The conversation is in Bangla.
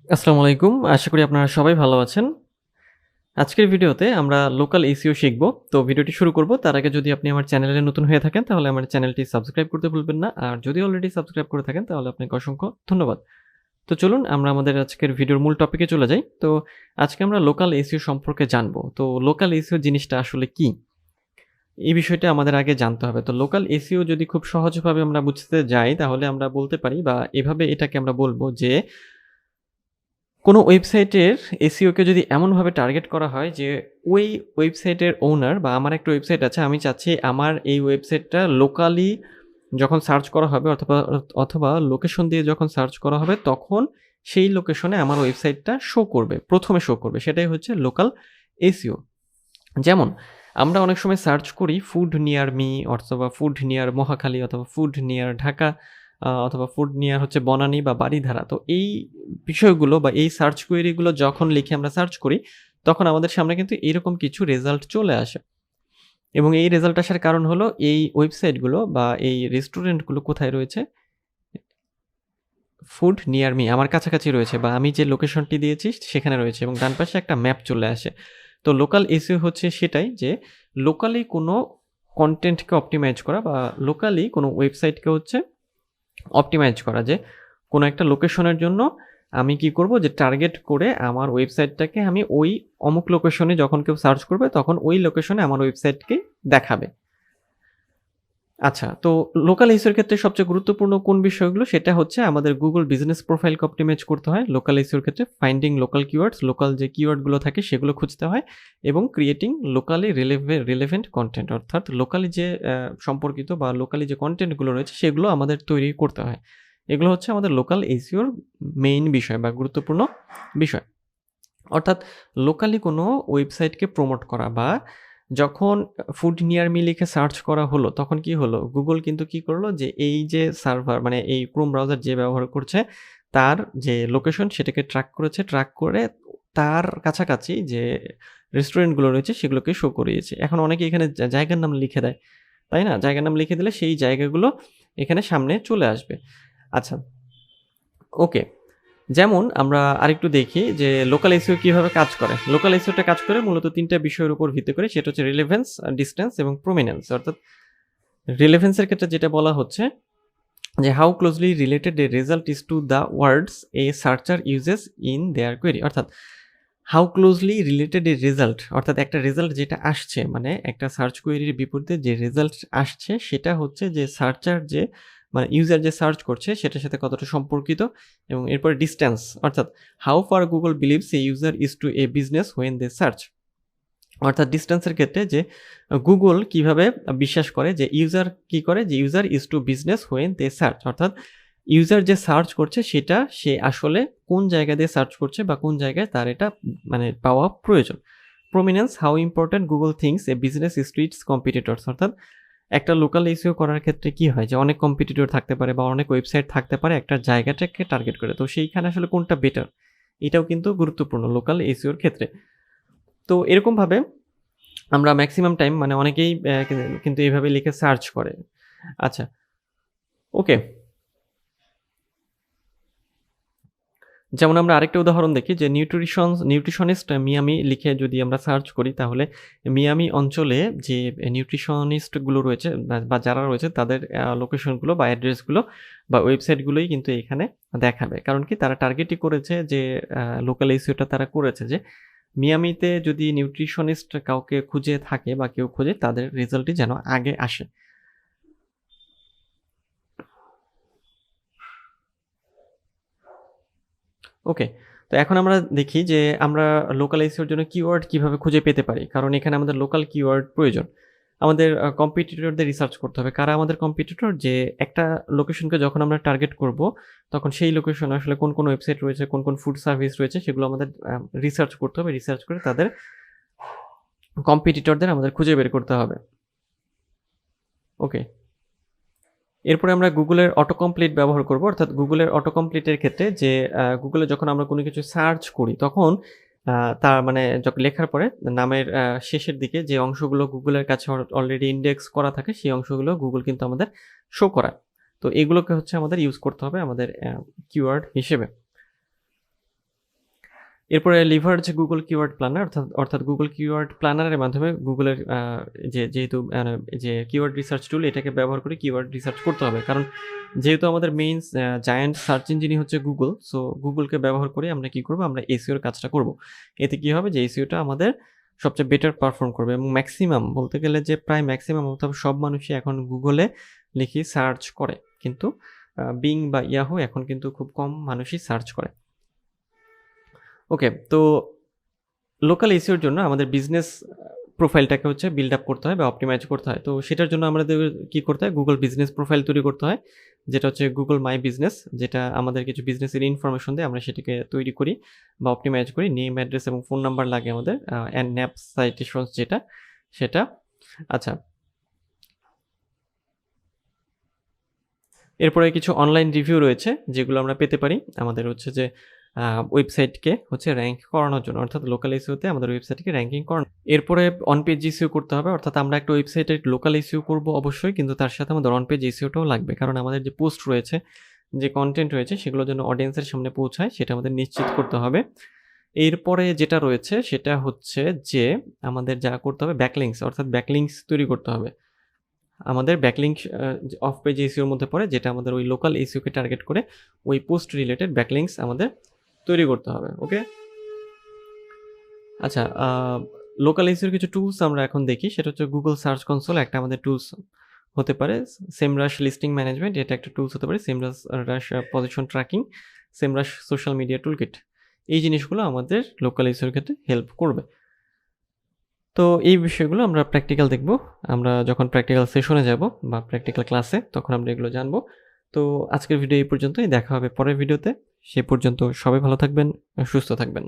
আসসালামু আলাইকুম। আশা করি আপনারা সবাই ভালো আছেন। আজকের ভিডিওতে আমরা লোকাল এসইও শিখব। তো ভিডিওটি শুরু করব। তার আগে যদি আপনি আমার চ্যানেলে নতুন হয়ে থাকেন তাহলে আমার চ্যানেলটি সাবস্ক্রাইব করতে ভুলবেন না। আর যদি অলরেডি সাবস্ক্রাইব করে থাকেন তাহলে আপনাকে অসংখ্য ধন্যবাদ। তো চলুন আমরা আমাদের আজকের ভিডিওর মূল টপিকে চলে যাই। তো আজকে আমরা লোকাল এসইও সম্পর্কে জানব। তো লোকাল এসইও জিনিসটা আসলে কি? এই বিষয়টা আমাদের আগে জানতে হবে। তো লোকাল এসইও যদি খুব সহজভাবে আমরা বুঝতে যাই তাহলে আমরা বলতে পারি বা এভাবে এটাকে আমরা বলব যে কোনো ওয়েবসাইটের এসইও কে যদি এমনভাবে টার্গেট করা হয় যে ওই ওয়েবসাইটের ওনার বা আমার একটা ওয়েবসাইট আছে, আমি চাচ্ছি আমার এই ওয়েবসাইটটা লোকালি যখন সার্চ করা হবে অথবা লোকেশন দিয়ে যখন সার্চ করা হবে তখন সেই লোকেশনে আমার ওয়েবসাইটটা শো করবে। ১ম এ শো করবে। সেটাই হচ্ছে লোকাল এসইও। যেমন আমরা অনেক সময় সার্চ করি ফুড নিয়ার মি অথবা ফুড নিয়ার মহাখালী অথবা ফুড নিয়ার ঢাকা অথবা ফুড নিয়ার হচ্ছে বনানী বা বারিধারা। তো এই বিষয়গুলো বা এই সার্চ কোয়েরিগুলো যখন লিখে আমরা সার্চ করি, তখন আমাদের সামনে কিন্তু এরকম কিছু রেজাল্ট চলে আসে। এবং এই রেজাল্ট আসার কারণ হলো এই ওয়েবসাইটগুলো বা এই রেস্টুরেন্টগুলো কোথায় রয়েছে? ফুড নিয়ার মি আমার কাছাকাছি রয়েছে বা আমি যে লোকেশনটি দিয়েছি সেখানে রয়েছে এবং ডান পাশে একটা ম্যাপ চলে আসে। তো লোকাল এসইও হচ্ছে সেটাই যে লোকালি কোনো কনটেন্টকে অপটিমাইজ করা বা লোকালি কোনো ওয়েবসাইটকে হচ্ছে অপটিমাইজ করা, যে কোনো একটা লোকেশনের জন্য আমি কি করব যে টার্গেট করে আমার ওয়েবসাইটটাকে আমি ওই অমুক লোকেশনে যখন কেউ সার্চ করবে তখন ওই লোকেশনে আমার ওয়েবসাইটকে দেখাবে। আচ্ছা, তো লোকাল এসইওর ক্ষেত্রে সবচেয়ে গুরুত্বপূর্ণ কোন বিষয়গুলো? সেটা হচ্ছে আমাদের Google বিজনেস প্রোফাইলকে অপটিমাইজ করতে হয়। লোকাল এসইওর ক্ষেত্রে ফাইন্ডিং লোকাল কিওয়ার্ডস, লোকাল যে কিওয়ার্ডগুলো থাকে সেগুলো খুঁজতে হয় এবং ক্রিয়েটিং লোকালি রিলেভেন্ট কনটেন্ট, অর্থাৎ লোকালি যে সম্পর্কিত বা লোকালি যে কনটেন্টগুলো রয়েছে সেগুলো আমাদের তৈরি করতে হয়। এগুলো হচ্ছে আমাদের লোকাল এসইওর মেইন বিষয় বা গুরুত্বপূর্ণ বিষয়। অর্থাৎ লোকালি কোনো ওয়েবসাইটকে প্রমোট করা বা যখন ফুড নিয়ার মি লিখে সার্চ করা হলো, তখন কি হলো? গুগল কিন্তু কি করলো যে এই যে সার্ভার মানে এই ক্রোম ব্রাউজার যে ব্যবহার করছে, তার যে লোকেশন সেটাকে ট্র্যাক করেছে। ট্র্যাক করে তার কাছাকাছি যে রেস্টুরেন্টগুলো রয়েছে সেগুলোকে শো করিয়েছে। এখন অনেকে এখানে জায়গার নাম লিখে দেয়, তাই না? জায়গার নাম লিখে দিলে সেই জায়গাগুলো এখানে সামনে চলে আসবে। আচ্ছা, ওকে। যেমন আমরা আরেকটু দেখি যে লোকাল এসইও কিভাবে কাজ করে। লোকাল এসইওটা কাজ করে মূলত ৩ টা বিষয়ের উপর ভিত্তি করে। সেটা হচ্ছে রিলেভেন্স, ডিসট্যান্স এবং প্রমিনেন্স। অর্থাৎ রিলেভেন্স এর ক্ষেত্রে যেটা বলা হচ্ছে যে how closely related a result is to the words a searcher uses in their query. অর্থাৎ how closely related a result, অর্থাৎ একটা রেজাল্ট যেটা আসছে মানে একটা সার্চ কোয়েরির বিপরীতে যে রেজাল্ট আসছে সেটা হচ্ছে যে সার্চার যে মানে ইউজার যে সার্চ করছে সেটার সাথে কতটা সম্পর্কিত। এবং এরপরে ডিসট্যান্স, অর্থাৎ how far Google believes a user is to a business when they search. অর্থাৎ ডিসট্যান্সের ক্ষেত্রে যে গুগল কিভাবে বিশ্বাস করে যে ইউজার কি করে, যে user is to business when they search. অর্থাৎ ইউজার যে সার্চ করছে সেটা সে আসলে কোন জায়গা দিয়ে সার্চ করছে বা কোন জায়গায় তার এটা মানে পাওয়া প্রয়োজন। Prominence, how important Google thinks a business is to its competitors. অর্থাৎ একটা লোকাল এসইও করার ক্ষেত্রে কি হয় যে অনেক কম্পিটিটর থাকতে পারে বা অনেক ওয়েবসাইট থাকতে পারে একটা জায়গাটাকে টার্গেট করে। তো সেইখানে আসলে কোনটা বেটার, এটাও কিন্তু গুরুত্বপূর্ণ লোকাল এসইওর ক্ষেত্রে। তো এরকমভাবে আমরা ম্যাক্সিমাম টাইম মানে অনেকেই কিন্তু এইভাবে লিখে সার্চ করে। আচ্ছা, ওকে। যেমন আমরা আরেকটা উদাহরণ দেখি যে নিউট্রিশনিস্ট মিয়ামি লিখে যদি আমরা সার্চ করি তাহলে মিয়ামি অঞ্চলে যে নিউট্রিশনিস্টগুলো রয়েছে বা যারা রয়েছে তাদের লোকেশনগুলো বা অ্যাড্রেসগুলো বা ওয়েবসাইটগুলোই কিন্তু এখানে দেখাবে। কারণ কি তারা টার্গেটই করেছে যে লোকাল এসইওটা তারা করেছে যে মিয়ামিতে যদি নিউট্রিশনিস্ট কাউকে খুঁজে থাকে বা কেউ খোঁজে তাদের রেজাল্টই যেন আগে আসে। ওকে। তো এখন আমরা দেখি যে আমরা লোকাল এসইওর জন্য কিওয়ার্ড কিভাবে খুঁজে পেতে পারি। কারণ এখানে আমাদের লোকাল কিওয়ার্ড প্রয়োজন। আমাদের কম্পিটিটরদের রিসার্চ করতে হবে। কারা আমাদের কম্পিটিটর? যে একটা লোকেশনকে যখন আমরা টার্গেট করব, তখন সেই লোকেশনে আসলে কোন ওয়েবসাইট রয়েছে, কোন ফুড সার্ভিস রয়েছে সেগুলো আমাদের রিসার্চ করতে হবে। রিসার্চ করে তাদের কম্পিটিটরদের আমাদের খুঁজে বের করতে হবে। ওকে। এরপরে আমরা গুগলের অটো কমপ্লিট ব্যবহার করব। অর্থাৎ গুগলের অটো কমপ্লিটের ক্ষেত্রে যে গুগলে যখন আমরা কোনো কিছু সার্চ করি তখন তার মানে লেখার পরে নামের শেষের দিকে যে অংশগুলো গুগলের কাছে অলরেডি ইন্ডেক্স করা থাকে সেই অংশগুলো গুগল কিন্তু আমাদের শো করায়। তো এগুলোকে হচ্ছে আমাদের ইউজ করতে হবে আমাদের কিওয়ার্ড হিসেবে। এরপরে লিভারেজ গুগল কিওয়ার্ড প্ল্যানার, অর্থাৎ গুগল কিওয়ার্ড প্ল্যানারের মাধ্যমে গুগলের যেহেতু যে কিওয়ার্ড রিসার্চ টুল, এটাকে ব্যবহার করে কিওয়ার্ড রিসার্চ করতে হবে। কারণ যেহেতু আমাদের মেইন জায়ান্ট সার্চ ইঞ্জিনই হচ্ছে গুগল, সো গুগলকে ব্যবহার করে আমরা কি করব, আমরা এসইওর কাজটা করব। এতে কি হবে যে এসইওটা আমাদের সবচেয়ে বেটার পারফর্ম করবে। এবং ম্যাক্সিমাম বলতে গেলে যে প্রায় ম্যাক্সিমাম অর্থাৎ সব মানুষই এখন গুগলে লিখে সার্চ করে, কিন্তু বিং বা ইয়াহু এখন কিন্তু খুব কম মানুষই সার্চ করে। ওকে, তো লোকাল এসইওর জন্য আমাদের বিজনেস প্রোফাইলটাকে হচ্ছে বিল্ড আপ করতে হয় বা অপটিমাইজ করতে হয়। তো সেটার জন্য আমাদের কি করতে হয়, গুগল বিজনেস প্রোফাইল তৈরি করতে হয়, যেটা হচ্ছে গুগল মাই বিজনেস, যেটা আমাদের কিছু বিজনেসের ইনফরমেশন দেয়, আমরা সেটাকে তৈরি করি বা অপটিমাইজ করি। নেম, অ্যাড্রেস এবং ফোন নাম্বার লাগে আমাদের, অ্যান্ড ন্যাপ সাইটেশনস সেটা। আচ্ছা, এরপরে কিছু অনলাইন রিভিউ রয়েছে যেগুলো আমরা পেতে পারি আমাদের হচ্ছে যে ওয়েবসাইটকে হচ্ছে র্যাঙ্ক করানোর জন্য, অর্থাৎ লোকাল এসইওতে আমাদের ওয়েবসাইটকে র্যাঙ্কিং করানো। এরপরে অন পেজ এসইও করতে হবে, অর্থাৎ আমরা একটা ওয়েবসাইটে লোকাল এসইও করব অবশ্যই, কিন্তু তার সাথে আমাদের অন পেজ এসইওটাও লাগবে। কারণ আমাদের যে পোস্ট রয়েছে, যে কন্টেন্ট রয়েছে, সেগুলো যেন অডিয়েন্সের সামনে পৌঁছায় সেটা আমাদের নিশ্চিত করতে হবে। এরপরে যেটা রয়েছে সেটা হচ্ছে যে আমাদের যা করতে হবে ব্যাকলিংস, অর্থাৎ ব্যাকলিংস তৈরি করতে হবে। আমাদের ব্যাকলিংক অফ পেজ এসইওর মধ্যে পড়ে, যেটা আমাদের ওই লোকাল এসইওকে টার্গেট করে ওই পোস্ট রিলেটেড ব্যাকলিংকস আমাদের তৈরি করতে হবে। ওকে, আচ্ছা, লোকাল এসইওর কিছু টুলস আমরা এখন দেখি। সেটা হচ্ছে গুগল সার্চ কনসোল একটা আমাদের টুলস হতে পারে, সেমরাশ লিস্টিং ম্যানেজমেন্ট এটা একটা টুলস হতে পারে, Semrush position tracking, Semrush social media toolkit. এই জিনিসগুলো আমাদের লোকাল এসইওর ক্ষেত্রে হেল্প করবে। তো এই বিষয়গুলো আমরা প্র্যাকটিক্যাল দেখব, আমরা যখন প্র্যাকটিক্যাল সেশনে যাব বা প্র্যাকটিক্যাল ক্লাসে, তখন আমরা এগুলো জানবো। তো আজকের ভিডিও এই পর্যন্তই, দেখা হবে পরের ভিডিওতে। সে পর্যন্ত সবাই ভালো থাকবেন, সুস্থ থাকবেন।